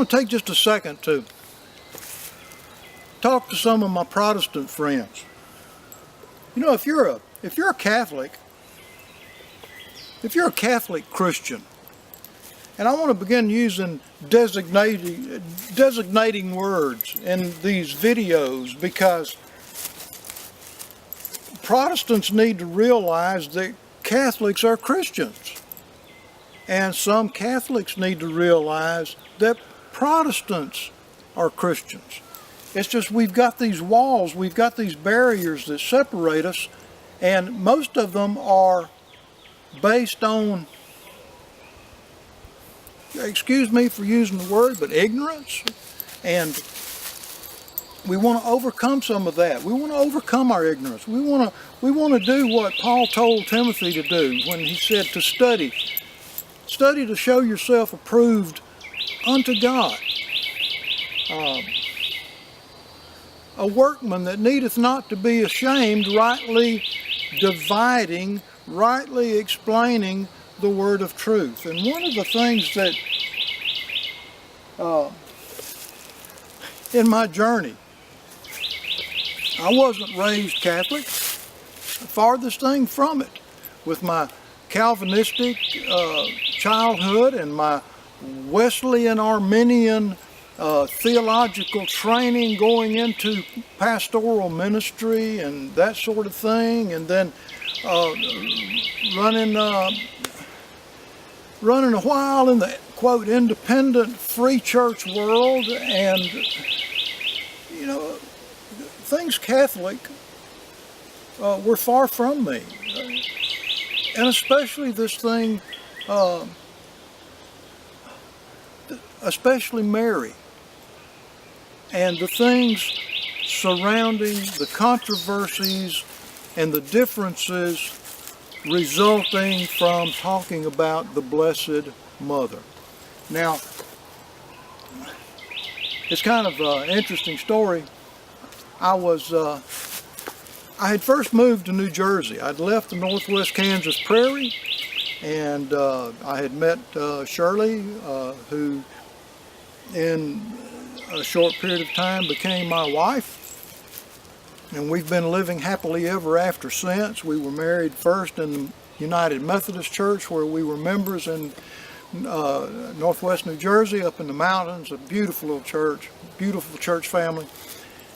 want to take just a second to talk to some of my Protestant friends. You know, if you're a Catholic, if you're a Catholic Christian, and I want to begin using designating words in these videos, because Protestants need to realize that Catholics are Christians. And some Catholics need to realize that Protestants are Christians. It's just we've got these walls, we've got these barriers that separate us, and most of them are based on, excuse me for using the word, but ignorance. And we want to overcome some of that. We want to overcome our ignorance. We want to do what Paul told Timothy to do when he said to study. Study to show yourself approved unto God. A workman that needeth not to be ashamed, rightly dividing, rightly explaining the word of truth. And one of the things that in my journey, I wasn't raised Catholic, the farthest thing from it. With my Calvinistic childhood and my Wesleyan Arminian theological training going into pastoral ministry and that sort of thing, and then running a while in the quote independent free church world, and you know, things Catholic were far from me. And especially this thing, especially Mary, and the things surrounding the controversies and the differences resulting from talking about the Blessed Mother. Now, it's kind of an interesting story. I had first moved to New Jersey. I'd left the Northwest Kansas Prairie, and I had met Shirley, who in a short period of time became my wife, and we've been living happily ever after since. We were married first in the United Methodist Church, where we were members in Northwest New Jersey, up in the mountains, a beautiful little church, beautiful church family,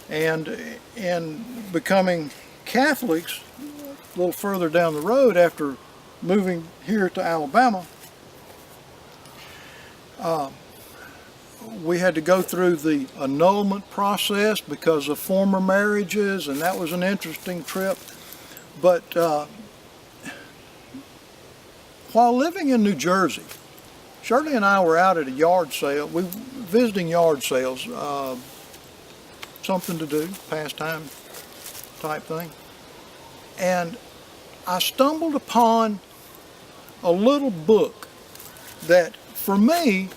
and becoming Catholics a little further down the road after moving here to Alabama. We had to go through the annulment process because of former marriages, and that was an interesting trip. But while living in New Jersey, Shirley and I were out at a yard sale. We were visiting yard sales, something to do, pastime type thing. And I stumbled upon a little book that, for me,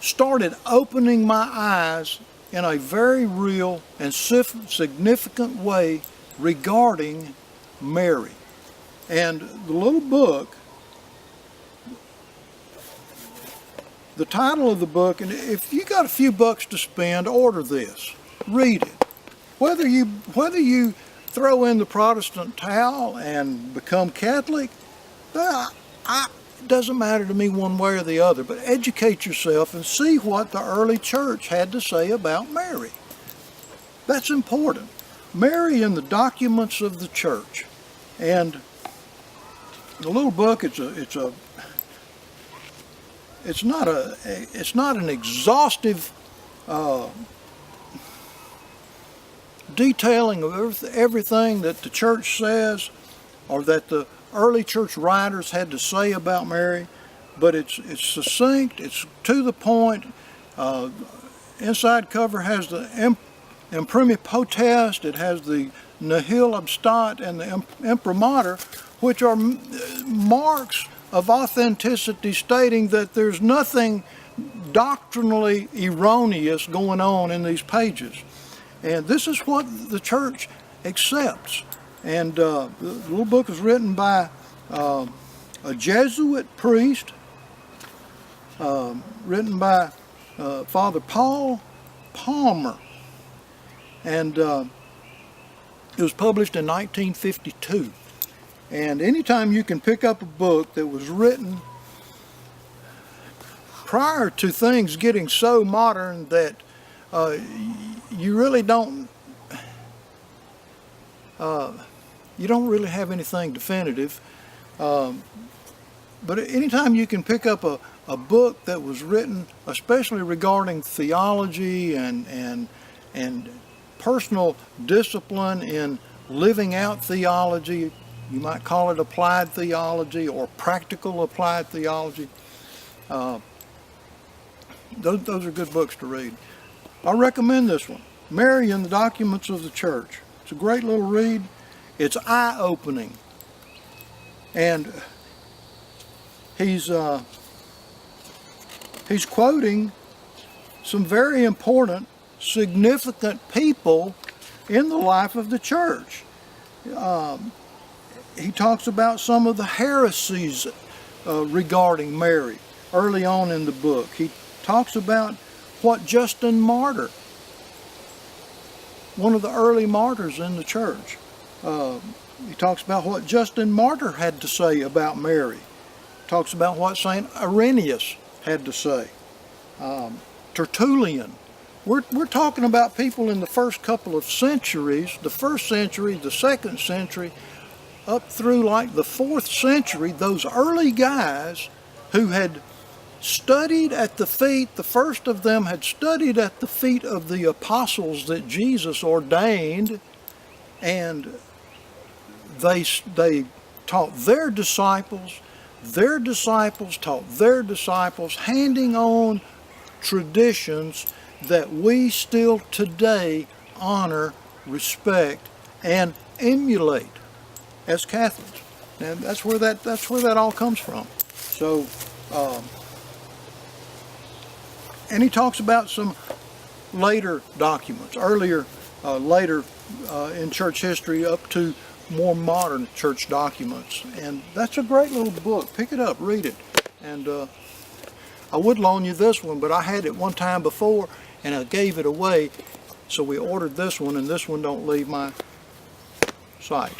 started opening my eyes in a very real and significant way regarding Mary. And the little book, the title of the book, and if you got a few bucks to spend, order this, read it. Whether you throw in the Protestant towel and become Catholic, it doesn't matter to me one way or the other, but educate yourself and see what the early church had to say about Mary. That's important. Mary in the documents of the church. And the little book, it's not an exhaustive detailing of everything that the church says or that the early church writers had to say about Mary, but it's succinct, it's to the point. Inside cover has the Imprimi Potest, it has the Nihil Obstat and the Imprimatur, which are marks of authenticity, stating that there's nothing doctrinally erroneous going on in these pages. And this is what the church accepts. And the little book is written by a Jesuit priest written by Father Paul Palmer, and it was published in 1952. And anytime you can pick up a book that was written prior to things getting so modern that you really don't really have anything definitive, but anytime you can pick up a book that was written especially regarding theology and personal discipline in living out theology, you might call it applied theology or practical applied theology, those are good books to read. I recommend this one, Mary and the Documents of the Church. It's a great little read. It's eye-opening. And he's quoting some very important, significant people in the life of the church. He talks about some of the heresies regarding Mary early on in the book. He talks about what Justin Martyr, one of the early martyrs in the church, he talks about what Justin Martyr had to say about Mary. Talks about what St. Irenaeus had to say. Tertullian. We're talking about people in the first couple of centuries, the first century, the second century, up through like the 4th century, those early guys who had studied at the feet, the first of them had studied at the feet of the apostles that Jesus ordained, and they taught their disciples taught their disciples, handing on traditions that we still today honor, respect, and emulate as Catholics. And that's where that all comes from. So, and he talks about some later documents, later in church history, up to more modern church documents. And that's a great little book. Pick it up, read it. And I would loan you this one, but I had it one time before and I gave it away. So we ordered this one, and this one don't leave my sight.